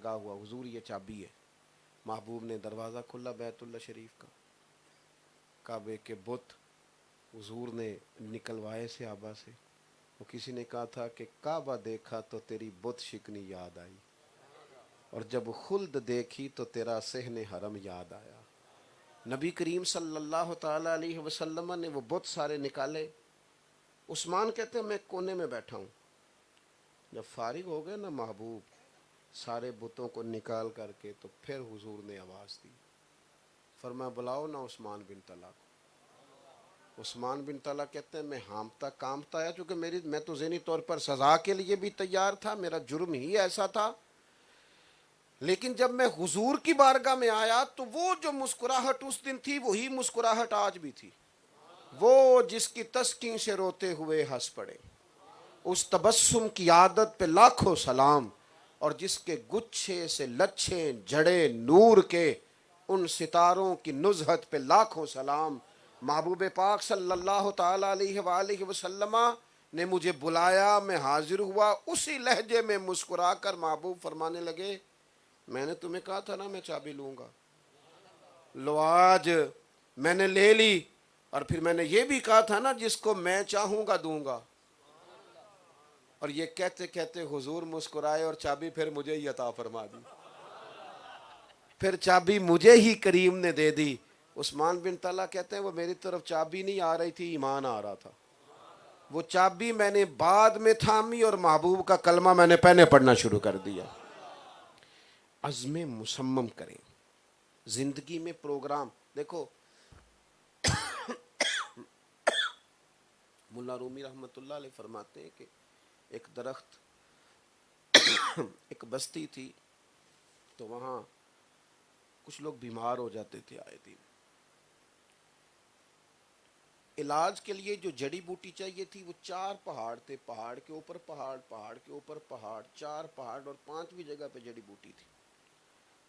لگا ہوا، حضور یہ چابی ہے۔ محبوب نے دروازہ کھلا بیت اللہ شریف کا، کعبے کے بت حضور نے نکلوائے صحابہ سے۔ وہ کسی نے کہا تھا کہ کعبہ دیکھا تو تیری بت شکنی یاد آئی، اور جب خلد دیکھی تو تیرا صحن حرم یاد آیا۔ نبی کریم صلی اللہ تعالی علیہ وسلم نے وہ بت سارے نکالے۔ عثمان کہتے ہیں میں کونے میں بیٹھا ہوں، جب فارغ ہو گئے نا محبوب سارے بتوں کو نکال کر کے، تو پھر حضور نے آواز دی، فرمایا بلاؤ نا عثمان بن طلحہ کو۔ عثمان بن طلحہ کہتے ہیں میں ہامتا کامتا آیا، چونکہ میں تو ذہنی طور پر سزا کے لیے بھی تیار تھا، میرا جرم ہی ایسا تھا، لیکن جب میں حضور کی بارگاہ میں آیا تو وہ جو مسکراہٹ اس دن تھی وہی مسکراہٹ آج بھی تھی۔ وہ جس کی تسکین سے روتے ہوئے ہنس پڑے، اس تبسم کی عادت پہ لاکھوں سلام، اور جس کے گچھے سے لچھے جڑے نور کے ان ستاروں کی نزہت پہ لاکھوں سلام۔ محبوب پاک صلی اللہ تعالی علیہ وآلہ وسلم نے مجھے بلایا، میں حاضر ہوا، اسی لہجے میں مسکرا کر محبوب فرمانے لگے میں نے تمہیں کہا تھا نا میں چابی لوں گا، لو آج میں نے لے لی، اور پھر میں نے یہ بھی کہا تھا نا جس کو میں چاہوں گا دوں گا۔ اور یہ کہتے کہتے حضور مسکرائے اور چابی پھر مجھے ہی عطا فرما دی، پھر چابی مجھے ہی کریم نے دے دی۔ عثمان بن طلحہ کہتے ہیں وہ میری طرف چابی نہیں آ رہی تھی، ایمان آ رہا تھا۔ وہ چابی میں نے بعد میں تھامی اور محبوب کا کلمہ میں نے پہلے پڑھنا شروع کر دیا۔ عزم مصمم کریں زندگی میں پروگرام۔ دیکھو ملا رومی رحمۃ اللہ علیہ فرماتے ہیں کہ ایک درخت ایک بستی تھی، تو وہاں کچھ لوگ بیمار ہو جاتے تھے آئے دن۔ علاج کے لیے جو جڑی بوٹی چاہیے تھی وہ 4 پہاڑ تھے، پہاڑ کے اوپر پہاڑ، پہاڑ کے اوپر پہاڑ، 4 پہاڑ اور 5ویں جگہ پہ جڑی بوٹی تھی۔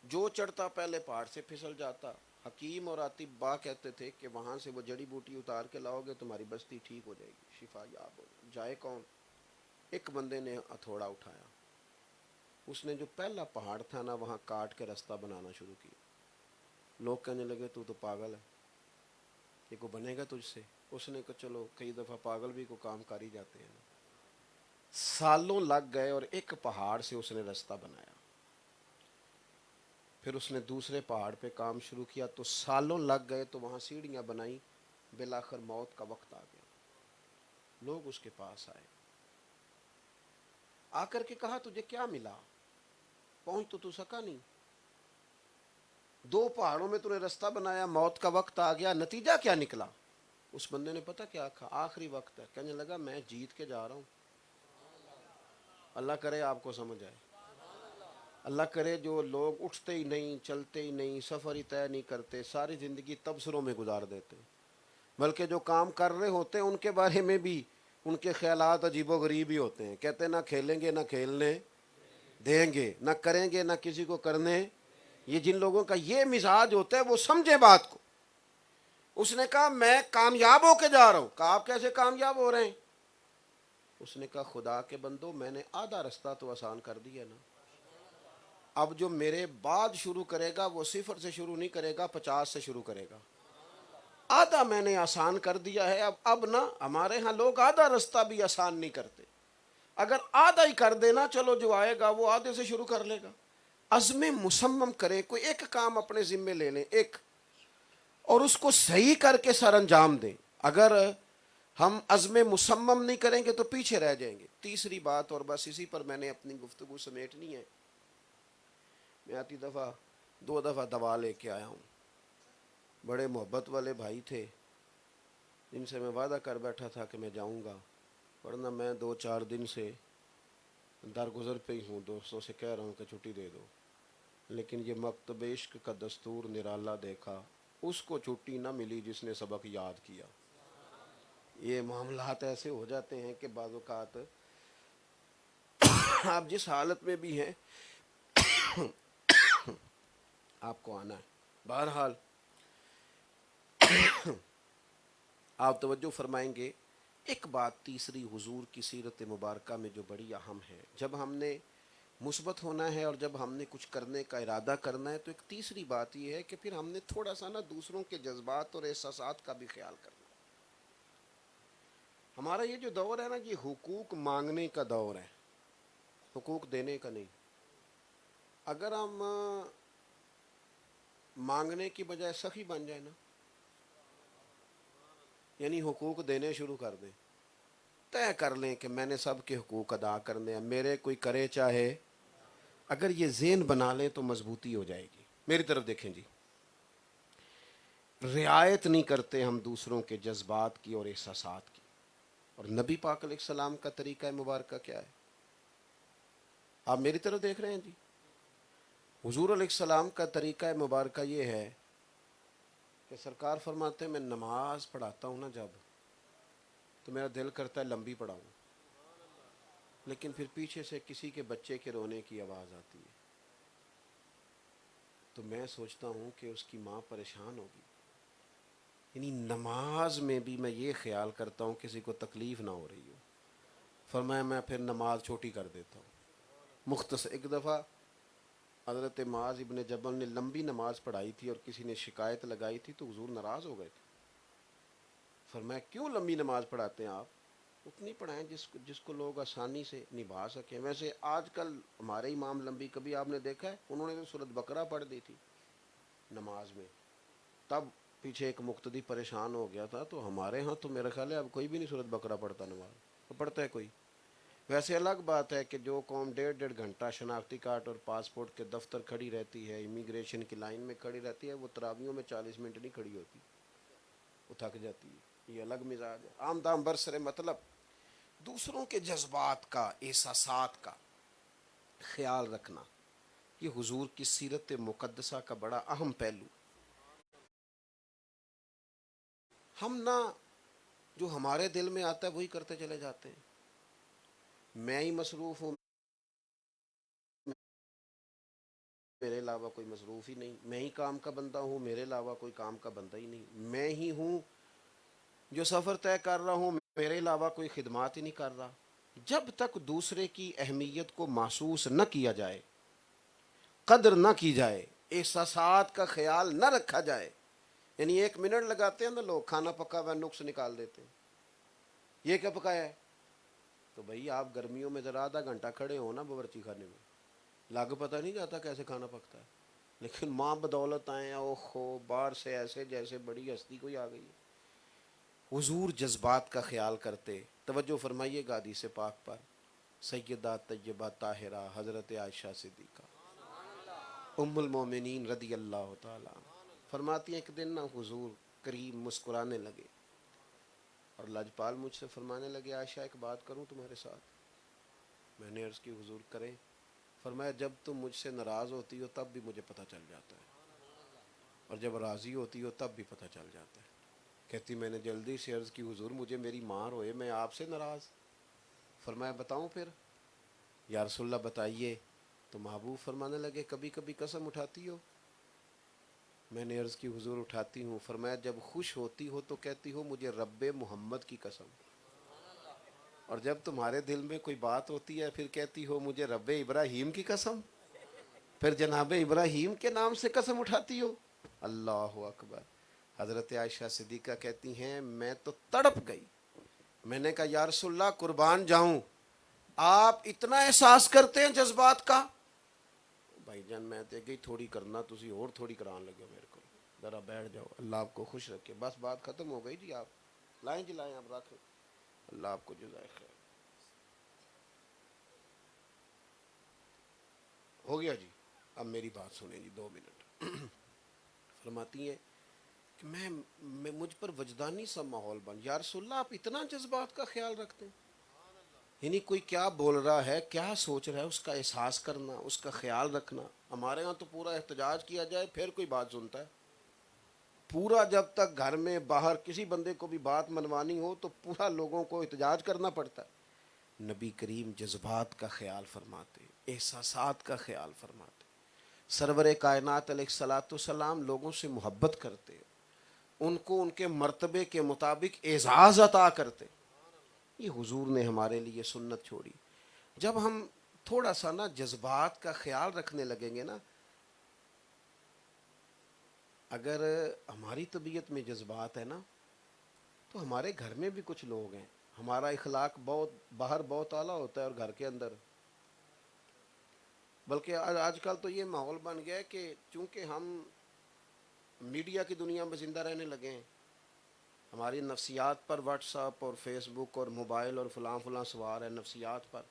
جو چڑھتا پہلے پہاڑ سے پھسل جاتا۔ حکیم اور اطباء کہتے تھے کہ وہاں سے وہ جڑی بوٹی اتار کے لاؤ گے تمہاری بستی ٹھیک ہو جائے گی، شفا یاب ہو جائے۔ جائے کون؟ ایک بندے نے ہتھوڑا اٹھایا، اس نے جو پہلا پہاڑ تھا نا وہاں کاٹ کے رستہ بنانا شروع کیا۔ لوگ کہنے لگے تو پاگل ہے، یہ کو بنے گا تجھ سے؟ اس نے کہا چلو کئی دفعہ پاگل بھی کو کام کر ہی جاتے ہیں نا۔ سالوں لگ گئے اور ایک پہاڑ سے اس نے رستہ بنایا۔ پھر اس نے دوسرے پہاڑ پہ کام شروع کیا تو سالوں لگ گئے، تو وہاں سیڑھیاں بنائیں، بالآخر موت کا وقت آ گیا۔ لوگ اس کے پاس آئے، آ کر کے کہا تجھے کیا ملا؟ پہنچ تو سکا نہیں، 2 پہاڑوں میں تو نے رستہ بنایا، موت کا وقت آ گیا، نتیجہ کیا نکلا؟ اس بندے نے پتہ کیا کہا؟ آخری وقت ہے، کہنے لگا میں جیت کے جا رہا ہوں۔ اللہ کرے آپ کو سمجھ آئے، اللہ کرے جو لوگ اٹھتے ہی نہیں، چلتے ہی نہیں، سفر ہی طے نہیں کرتے، ساری زندگی تبصروں میں گزار دیتے، بلکہ جو کام کر رہے ہوتے ہیں ان کے بارے میں بھی ان کے خیالات عجیب و غریب ہی ہوتے ہیں۔ کہتے ہیں نہ کھیلیں گے نہ کھیلنے دیں گے، نہ کریں گے نہ کسی کو کرنے۔ یہ جن لوگوں کا یہ مزاج ہوتا ہے وہ سمجھے بات کو۔ اس نے کہا میں کامیاب ہو کے جا رہا ہوں۔ کہا آپ کیسے کامیاب ہو رہے ہیں؟ اس نے کہا خدا کے بندو میں نے آدھا رستہ تو آسان کر دیا نا، اب جو میرے بعد شروع کرے گا وہ 0 سے شروع نہیں کرے گا، 50 سے شروع کرے گا۔ آدھا میں نے آسان کر دیا ہے، اب نا ہمارے ہاں لوگ آدھا رستہ بھی آسان نہیں کرتے۔ اگر آدھا ہی کر دینا، چلو جو آئے گا وہ آدھے سے شروع کر لے گا۔ عزم مصمم کریں، کوئی ایک کام اپنے ذمے لے لیں ایک، اور اس کو صحیح کر کے سر انجام دیں۔ اگر ہم عزم مصمم نہیں کریں گے تو پیچھے رہ جائیں گے۔ تیسری بات، اور بس اسی پر میں نے اپنی گفتگو سمیٹنی ہے، میں آتی دفعہ 2 دفعہ دوا لے کے آیا ہوں، بڑے محبت والے بھائی تھے جن سے میں وعدہ کر بیٹھا تھا کہ میں جاؤں گا، ورنہ میں 2-4 دن سے درگزر پہ ہی ہوں، دوستوں سے کہہ رہا ہوں کہ چھٹی دے دو، لیکن یہ مکتب عشق کا دستور نرالا دیکھا، اس کو چھٹی نہ ملی جس نے سبق یاد کیا۔ یہ معاملات ایسے ہو جاتے ہیں کہ بعض اوقات آپ جس حالت میں بھی ہیں آپ کو آنا ہے۔ بہرحال آپ توجہ فرمائیں گے، ایک بات تیسری حضور کی سیرت مبارکہ میں جو بڑی اہم ہے، جب ہم نے مثبت ہونا ہے، اور جب ہم نے کچھ کرنے کا ارادہ کرنا ہے تو ایک تیسری بات یہ ہے کہ پھر ہم نے تھوڑا سا نا دوسروں کے جذبات اور احساسات کا بھی خیال کرنا۔ ہمارا یہ جو دور ہے نا، یہ حقوق مانگنے کا دور ہے، حقوق دینے کا نہیں۔ اگر ہم مانگنے کی بجائے سخی بن جائے نا، یعنی حقوق دینے شروع کر دیں، طے کر لیں کہ میں نے سب کے حقوق ادا کرنے ہیں، میرے کوئی کرے چاہے، اگر یہ ذہن بنا لیں تو مضبوطی ہو جائے گی۔ میری طرف دیکھیں جی، رعایت نہیں کرتے ہم دوسروں کے جذبات کی اور احساسات کی، اور نبی پاک علیہ السلام کا طریقہ مبارکہ کیا ہے؟ آپ میری طرف دیکھ رہے ہیں جی؟ حضور علیہ السلام کا طریقہ مبارکہ یہ ہے کہ سرکار فرماتے ہیں میں نماز پڑھاتا ہوں نا جب، تو میرا دل کرتا ہے لمبی پڑھاؤں، لیکن پھر پیچھے سے کسی کے بچے کے رونے کی آواز آتی ہے تو میں سوچتا ہوں کہ اس کی ماں پریشان ہوگی۔ یعنی نماز میں بھی میں یہ خیال کرتا ہوں کسی کو تکلیف نہ ہو رہی ہو، فرمایا میں پھر نماز چھوٹی کر دیتا ہوں، مختصر۔ ایک دفعہ حضرت معاذ ابن جبل نے لمبی نماز پڑھائی تھی اور کسی نے شکایت لگائی تھی تو حضور ناراض ہو گئے تھے، فرمایا کیوں لمبی نماز پڑھاتے ہیں آپ؟ اتنی پڑھائیں جس کو لوگ آسانی سے نبھا سکیں۔ ویسے آج کل ہمارے امام لمبی، کبھی آپ نے دیکھا ہے؟ انہوں نے تو سورۃ بقرہ پڑھ دی تھی نماز میں، تب پیچھے ایک مقتدی پریشان ہو گیا تھا، تو ہمارے ہاں تو میرا خیال ہے اب کوئی بھی نہیں سورۃ بقرہ پڑھتا نماز، تو پڑھتا ہے کوئی؟ ویسے الگ بات ہے کہ جو قوم 1.5 گھنٹہ شناختی کارڈ اور پاسپورٹ کے دفتر کھڑی رہتی ہے، امیگریشن کی لائن میں کھڑی رہتی ہے، وہ تراویحوں میں 40 منٹ نہیں کھڑی ہوتی، وہ تھک جاتی ہے۔ یہ الگ مزاج ہے۔ عام دام برسر مطلب دوسروں کے جذبات کا، احساسات کا خیال رکھنا، یہ حضور کی سیرت مقدسہ کا بڑا اہم پہلو۔ ہم نہ جو ہمارے دل میں آتا ہے وہی کرتے چلے جاتے ہیں، میں ہی مصروف ہوں، میرے علاوہ کوئی مصروف ہی نہیں، میں ہی کام کا بندہ ہوں، میرے علاوہ کوئی کام کا بندہ ہی نہیں، میں ہی ہوں جو سفر طے کر رہا ہوں، میرے علاوہ کوئی خدمات ہی نہیں کر رہا۔ جب تک دوسرے کی اہمیت کو محسوس نہ کیا جائے، قدر نہ کی جائے، احساسات کا خیال نہ رکھا جائے، یعنی 1 منٹ لگاتے ہیں نا لوگ، کھانا پکا ہوا نقص نکال دیتے ہیں، یہ کیا پکایا ہے؟ تو بھائی آپ گرمیوں میں ذرا آدھا گھنٹہ کھڑے ہو نا باورچی خانے میں، لگ پتہ نہیں جاتا کیسے کھانا پکتا ہے، لیکن ماں بدولت آئے ہیں، اوہ ہو باہر سے ایسے جیسے بڑی ہستی کوئی آ گئی ہے۔ حضور جذبات کا خیال کرتے۔ توجہ فرمائیے گا حدیث پاک پر، سیدہ طیبہ طاہرہ حضرت عائشہ صدیقہ ام المومنین رضی اللہ تعالیٰ عنہ فرماتی ہیں ایک دن نا حضور کریم مسکرانے لگے اور لجپال مجھ سے فرمانے لگے عائشہ ایک بات کروں تمہارے ساتھ؟ میں نے عرض کی حضور کریں۔ فرمایا جب تم مجھ سے ناراض ہوتی ہو تب بھی مجھے پتہ چل جاتا ہے، اور جب راضی ہوتی ہو تب بھی پتہ چل جاتا ہے۔ کہتی میں نے جلدی سے عرض کی حضور مجھے میری ماں روئے میں آپ سے ناراض؟ فرمایا بتاؤں پھر؟ یا رسول اللہ بتائیے۔ تو محبوب فرمانے لگے کبھی کبھی قسم اٹھاتی ہو؟ میں نے عرض کی حضور اٹھاتی ہوں۔ فرمایا جب خوش ہوتی ہو تو کہتی ہو مجھے رب محمد کی قسم، اور جب تمہارے دل میں کوئی بات ہوتی ہے پھر کہتی ہو مجھے رب ابراہیم کی قسم، پھر جناب ابراہیم کے نام سے قسم اٹھاتی ہو۔ اللہ اکبر۔ حضرت عائشہ صدیقہ کہتی ہیں میں تو تڑپ گئی، میں نے کہا یا رسول اللہ قربان جاؤں، آپ اتنا احساس کرتے ہیں جذبات کا؟ بھائی جان میں تے گئی تھوڑی کرنا، تسی اور تھوڑی کران لگے میرے کو، ذرا بیٹھ جاؤ، اللہ آپ کو خوش رکھے۔ بس بات ختم ہو گئی جی، آپ لائیں جی لائیں، آپ رکھیں، اللہ آپ کو جزائے خیر۔ ہو گیا جی، اب میری بات سنیں جی 2 منٹ۔ فرماتی ہیں کہ میں مجھ پر وجدانی سا ماحول بن، یا رسول اللہ آپ اتنا جذبات کا خیال رکھتے ہیں؟ یعنی کوئی کیا بول رہا ہے، کیا سوچ رہا ہے، اس کا احساس کرنا، اس کا خیال رکھنا۔ ہمارے ہاں تو پورا احتجاج کیا جائے پھر کوئی بات سنتا ہے، پورا جب تک گھر میں باہر کسی بندے کو بھی بات منوانی ہو تو پورا لوگوں کو احتجاج کرنا پڑتا ہے۔ نبی کریم جذبات کا خیال فرماتے، احساسات کا خیال فرماتے، سرور کائنات علیہ الصلاۃ والسلام لوگوں سے محبت کرتے، ان کو ان کے مرتبے کے مطابق اعزاز عطا کرتے۔ یہ حضور نے ہمارے لیے سنت چھوڑی۔ جب ہم تھوڑا سا نا جذبات کا خیال رکھنے لگیں گے نا. اگر ہماری طبیعت میں جذبات ہے نا تو ہمارے گھر میں بھی کچھ لوگ ہیں. ہمارا اخلاق بہت باہر بہت اعلیٰ ہوتا ہے اور گھر کے اندر. بلکہ آج کل تو یہ ماحول بن گیا ہے کہ چونکہ ہم میڈیا کی دنیا میں زندہ رہنے لگے ہیں، ہماری نفسیات پر واٹس ایپ اور فیس بک اور موبائل اور فلاں فلاں سوار ہے نفسیات پر.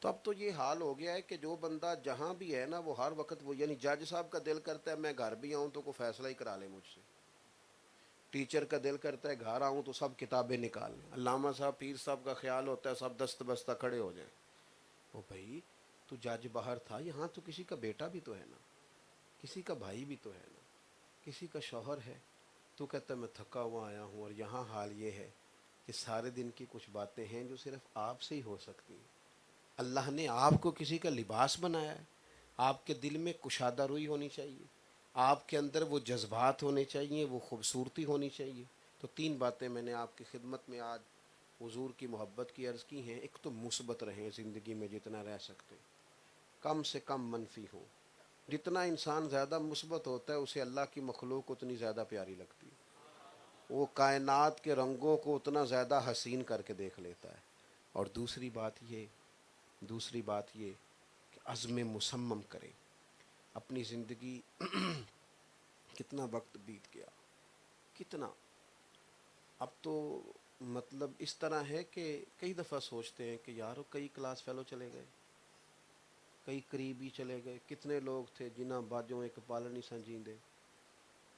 تو اب تو یہ حال ہو گیا ہے کہ جو بندہ جہاں بھی ہے نا وہ ہر وقت وہ، یعنی جج صاحب کا دل کرتا ہے میں گھر بھی آؤں تو کوئی فیصلہ ہی کرا لے مجھ سے، ٹیچر کا دل کرتا ہے گھر آؤں تو سب کتابیں نکال لیں، علامہ صاحب پیر صاحب کا خیال ہوتا ہے سب دست بستہ کھڑے ہو جائیں. او بھائی تو جج باہر تھا، یہاں تو کسی کا بیٹا بھی تو ہے نا، کسی کا بھائی بھی تو ہے نا، کسی کا شوہر ہے. تو کہتا ہے میں تھکا ہوا آیا ہوں. اور یہاں حال یہ ہے کہ سارے دن کی کچھ باتیں ہیں جو صرف آپ سے ہی ہو سکتی ہیں. اللہ نے آپ کو کسی کا لباس بنایا ہے. آپ کے دل میں کشادہ روئی ہونی چاہیے، آپ کے اندر وہ جذبات ہونے چاہیے، وہ خوبصورتی ہونی چاہیے. تو 3 باتیں میں نے آپ کی خدمت میں آج حضور کی محبت کی عرض کی ہیں. ایک تو مثبت رہیں زندگی میں جتنا رہ سکتے، کم سے کم منفی ہو. جتنا انسان زیادہ مثبت ہوتا ہے اسے اللہ کی مخلوق اتنی زیادہ پیاری لگتی ہے، وہ کائنات کے رنگوں کو اتنا زیادہ حسین کر کے دیکھ لیتا ہے. اور دوسری بات یہ کہ عزم مصمم کریں. اپنی زندگی کتنا وقت بیت گیا، کتنا. اب تو مطلب اس طرح ہے کہ کئی دفعہ سوچتے ہیں کہ یار کئی کلاس فیلو چلے گئے، کئی قریبی چلے گئے، کتنے لوگ تھے جنہاں باجوں ایک پالنی سنجیندے،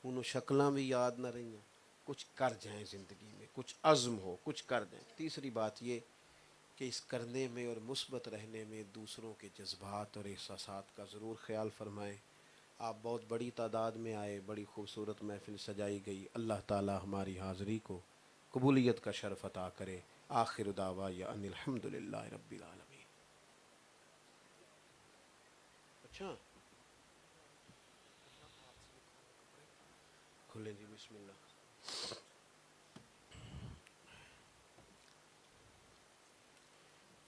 انہوں شکلاں بھی یاد نہ رہی ہیں. کچھ کر جائیں زندگی میں، کچھ عزم ہو، کچھ کر جائیں. تیسری بات یہ کہ اس کرنے میں اور مثبت رہنے میں دوسروں کے جذبات اور احساسات کا ضرور خیال فرمائیں. آپ بہت بڑی تعداد میں آئے، بڑی خوبصورت محفل سجائی گئی. اللہ تعالی ہماری حاضری کو قبولیت کا شرف عطا کرے. آخر دعوایا ان الحمدللہ رب العالمین. اچھا کھلیں جی، بسم اللہ.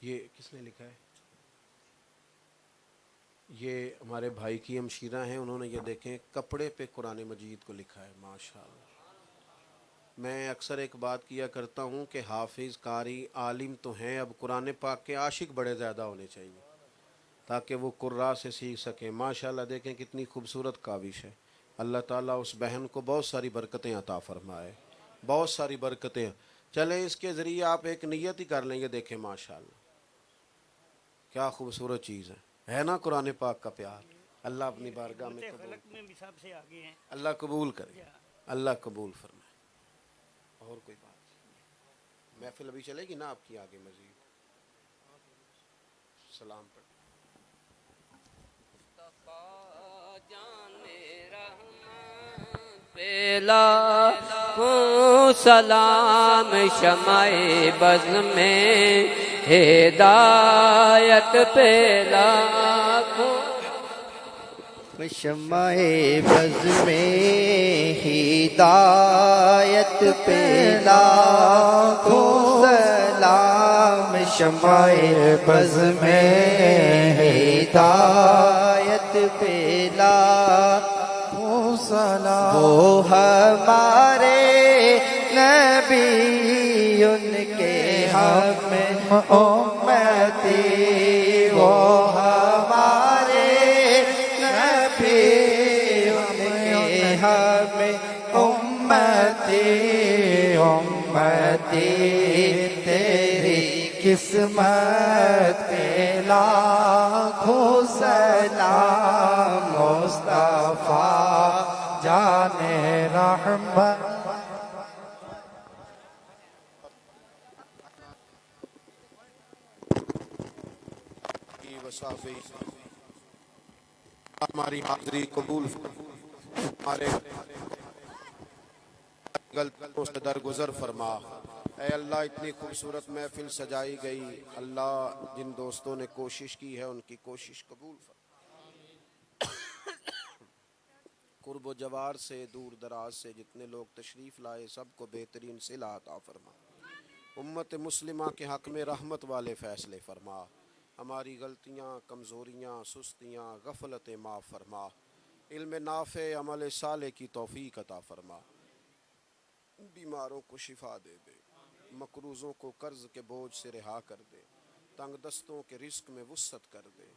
یہ کس نے لکھا ہے؟ یہ ہمارے بھائی کی ہمشیرہ ہیں، انہوں نے یہ دیکھیں کپڑے پہ قرآن مجید کو لکھا ہے. ماشاءاللہ. میں اکثر ایک بات کیا کرتا ہوں کہ حافظ قاری عالم تو ہیں، اب قرآن پاک کے عاشق بڑے زیادہ ہونے چاہیے تاکہ وہ قراء سے سیکھ سکیں. ماشاءاللہ دیکھیں کتنی خوبصورت کاوش ہے. اللہ تعالیٰ اس بہن کو بہت ساری برکتیں عطا فرمائے، بہت ساری برکتیں. چلیں اس کے ذریعے آپ ایک نیت ہی کر لیں گے. دیکھیں ماشاءاللہ کیا خوبصورت چیز ہے نا قرآن پاک کا پیار. اللہ اپنی بارگاہ میں قبول کرے، اللہ قبول کرے، اللہ قبول فرمائے. اور کوئی بات؟ محفل ابھی چلے گی نا آپ کی آگے مزید؟ سلام پڑھ. پیلا کو سلام شمع بز میں ہدایت پیلا کو شمع بز میں ہدایت پیلا کو سلام شمع بز میں ہدایت پیلا کو سلام. وہ ہمارے نبی ان کے ہم امتی، وہ ہمارے نبی ان کے ہم امتی. امتی تیری قسمت پہ لاکھوں سلام. مصطفیٰ جان رحمت ہماری حاضری قبول ہمارے غلطیوں سے درگزر فرما. اے اللہ اتنی خوبصورت محفل سجائی گئی، اللہ جن دوستوں نے کوشش کی ہے ان کی کوشش قبول فرما. قرب و جوار سے دور دراز سے جتنے لوگ تشریف لائے سب کو بہترین صلہ عطا فرما. امت مسلمہ کے حق میں رحمت والے فیصلے فرما. ہماری غلطیاں، کمزوریاں، سستیاں، غفلتیں معاف فرما، علم نافع، عمل صالح کی توفیق عطا فرما، بیماروں کو شفا دے دے، مقروضوں کو قرض کے بوجھ سے رہا کر دے، تنگ دستوں کے رزق میں وسعت کر دے۔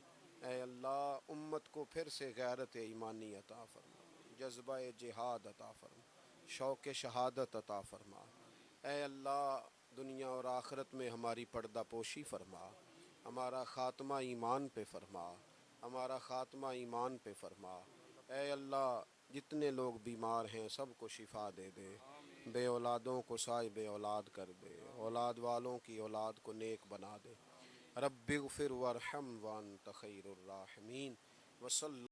اے اللہ امت کو پھر سے غیرت ایمانی عطا فرما، جذبہ جہاد عطا فرما، شوق شہادت عطا فرما۔ اے اللہ دنیا اور آخرت میں ہماری پردہ پوشی فرما، ہمارا خاتمہ ایمان پہ فرما، ہمارا خاتمہ ایمان پہ فرما۔ اے اللہ جتنے لوگ بیمار ہیں سب کو شفا دے دے، بے اولادوں کو صاحب اولاد کر دے، اولاد والوں کی اولاد کو نیک بنا دے۔ رب اغفر وارحم وانت خیر الراحمین وصلی